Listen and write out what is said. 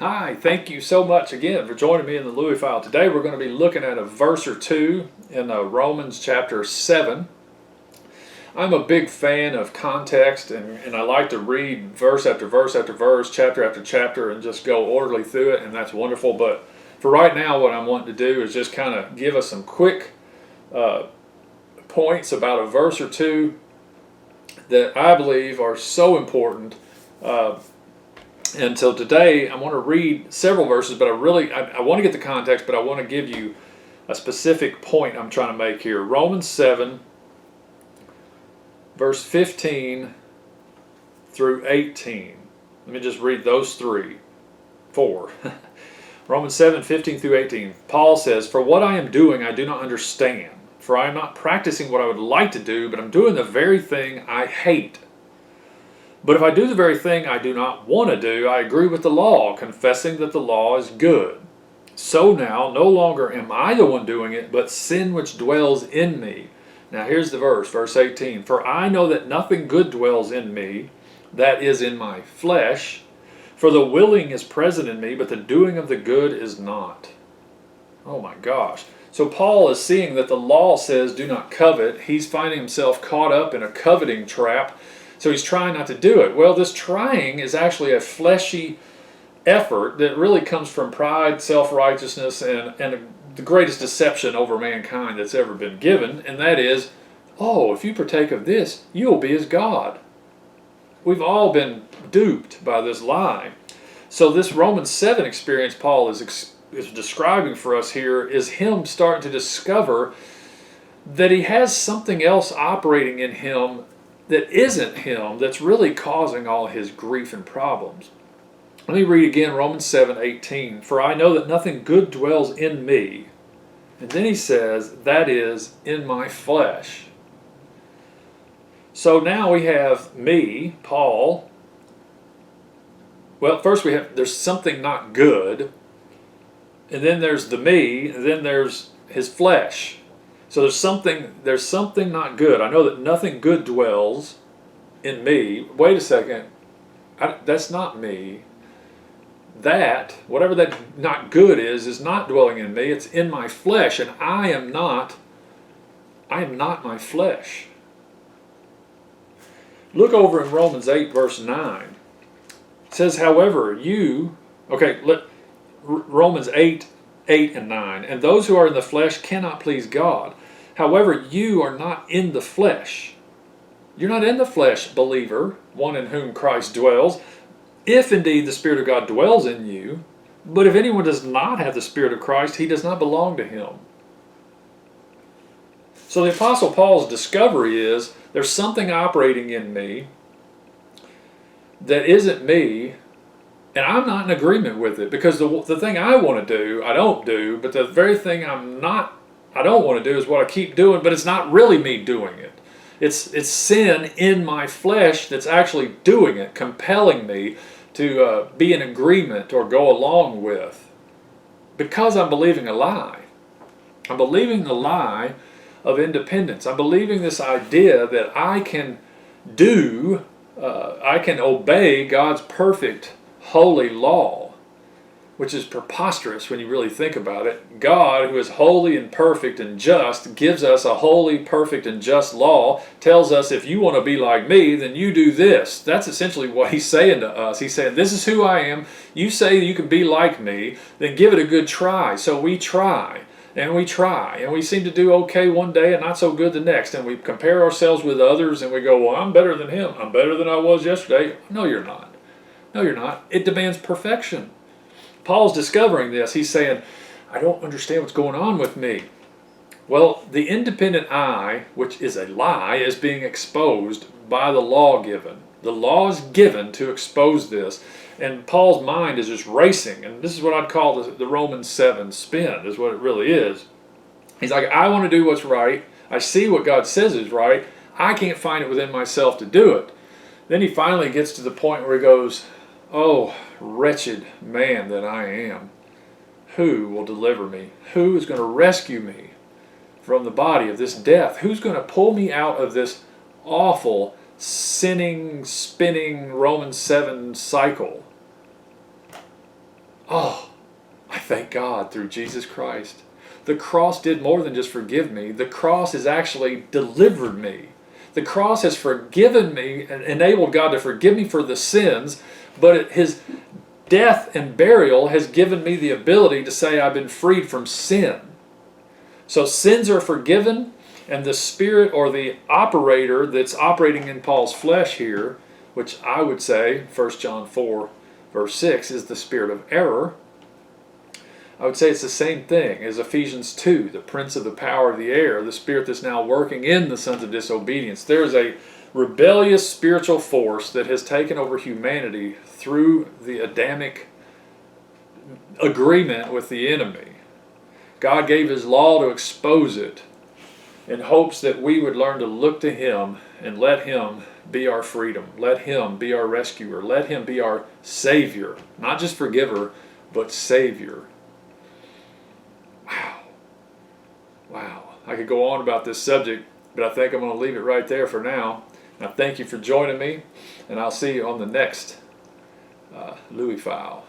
Hi, thank you so much again for joining me in the Louis File. Today we're going to be looking at a verse or two in Romans chapter 7. I'm a big fan of context, and I like to read verse after verse after verse, chapter after chapter, and just go orderly through it, and that's wonderful. But for right now, what I'm wanting to do is just kind of give us some quick points about a verse or two that I believe are so important. And so today I want to read several verses, but I want to get the context, but I want to give you a specific point I'm trying to make here. Romans 7, verse 15 through 18. Let me just read those four. Romans 7, 15 through 18. Paul says, "For what I am doing I do not understand, for I am not practicing what I would like to do, but I'm doing the very thing I hate. But if I do the very thing I do not want to do, I agree with the law, confessing that the law is good. So now, no longer am I the one doing it, but sin which dwells in me." Now here's the verse 18. "For I know that nothing good dwells in me, that is in my flesh. For the willing is present in me, but the doing of the good is not." Oh my gosh. So Paul is seeing that the law says do not covet. He's finding himself caught up in a coveting trap. So he's trying not to do it. Well, this trying is actually a fleshy effort that really comes from pride, self-righteousness, and the greatest deception over mankind that's ever been given, and that is, oh, if you partake of this, you'll be as God. We've all been duped by this lie. So this Romans 7 experience Paul is describing for us here is him starting to discover that he has something else operating in him that isn't him, that's really causing all his grief and problems. Let me read again Romans 7:18. "For I know that nothing good dwells in me." And then he says, "that is, in my flesh." So now we have me, Paul. Well, first there's something not good. And then there's the me, and then there's his flesh. So there's something not good. I know that nothing good dwells in me. Wait a second. That's not me. Whatever that not good is not dwelling in me. It's in my flesh, and I am not my flesh. Look over in Romans 8, verse 9. It says, however, Romans 8, 8 and 9. "And those who are in the flesh cannot please God. However, you are not in the flesh." You're not in the flesh, believer, one in whom Christ dwells, if indeed the Spirit of God dwells in you. But if anyone does not have the Spirit of Christ, he does not belong to him. So the Apostle Paul's discovery is, there's something operating in me that isn't me, and I'm not in agreement with it, because the thing I want to do, I don't do, but the very thing I don't want to do is what I keep doing, but it's not really me doing it. It's sin in my flesh that's actually doing it, compelling me to be in agreement or go along with, because I'm believing a lie. I'm believing the lie of independence. I'm believing this idea that I can obey God's perfect, holy law, which is preposterous when you really think about it. God, who is holy and perfect and just, gives us a holy, perfect, and just law, tells us, if you want to be like me, then you do this. That's essentially what he's saying to us. He's saying, this is who I am. You say you can be like me, then give it a good try. So we try, and we try, and we seem to do okay one day and not so good the next, and we compare ourselves with others, and we go, well, I'm better than him. I'm better than I was yesterday. No, you're not. No, you're not. It demands perfection. Paul's discovering this. He's saying, I don't understand what's going on with me. Well, the independent I, which is a lie, is being exposed by the law given. The law is given to expose this, and Paul's mind is just racing, and this is what I'd call the Romans 7 spin, is what it really is. He's like, I want to do what's right. I see what God says is right. I can't find it within myself to do it. Then he finally gets to the point where he goes, oh, wretched man that I am, who will deliver me? Who is going to rescue me from the body of this death? Who's going to pull me out of this awful, sinning, spinning Romans 7 cycle? Oh, I thank God through Jesus Christ. The cross did more than just forgive me. The cross has actually delivered me. The cross has forgiven me and enabled God to forgive me for the sins, but His death and burial has given me the ability to say I've been freed from sin. So sins are forgiven, and the spirit or the operator that's operating in Paul's flesh here, which I would say, 1 John 4, verse 6, is the spirit of error. I would say it's the same thing as Ephesians 2, the prince of the power of the air, the spirit that's now working in the sons of disobedience. There's a rebellious spiritual force that has taken over humanity through the Adamic agreement with the enemy. God gave His law to expose it in hopes that we would learn to look to Him and let Him be our freedom. Let Him be our rescuer. Let Him be our Savior. Not just forgiver, but Savior. Wow. I could go on about this subject, but I think I'm going to leave it right there for now. I thank you for joining me, and I'll see you on the next Louis File.